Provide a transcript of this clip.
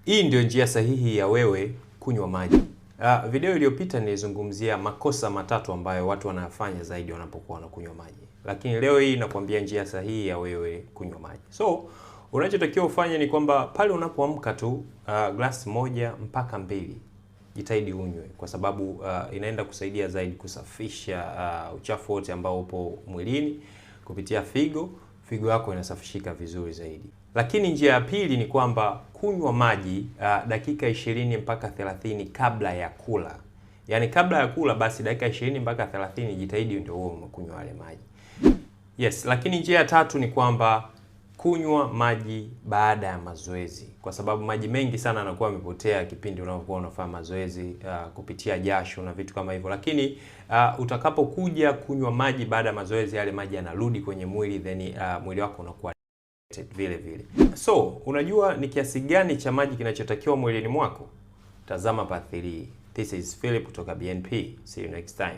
Hii ndio njia sahihi ya wewe kunywa maji. Video iliyopita nilizungumzia makosa matatu ambayo watu wanayafanya zaidi wanapokuwa wanakunywa maji. Lakini leo hii nakwambia njia sahihi ya wewe kunywa maji. So, unachotakiwa ufanye ni kwamba pale unapoamka tu glasi moja mpaka mbili jitahidi unywe, kwa sababu inaenda kusaidia zaidi kusafisha uchafu wote ambao upo mwilini kupitia figo. Figo yako inasafishika vizuri zaidi. Lakini njia ya pili ni kwamba kunywa maji dakika 20 mpaka 30 kabla ya kula. Yaani kabla ya kula basi dakika 20 mpaka 30 jitahidi ndio uwe umekunywa yale maji. Yes, lakini njia ya tatu ni kwamba kunywa maji baada ya mazoezi, kwa sababu maji mengi sana yanakuwa yamepotea kipindi unapokuwa unafanya mazoezi kupitia jasho na vitu kama hivyo. Lakini utakapokuja kunywa maji baada ya mazoezi, yale maji yanarudi kwenye mwili, then mwili wako unakuwa vile vile. So, unajua ni kiasi gani cha maji kinachotakiwa mwilini mwako? Tazama part 3. This is Philip kutoka BNP. See you next time.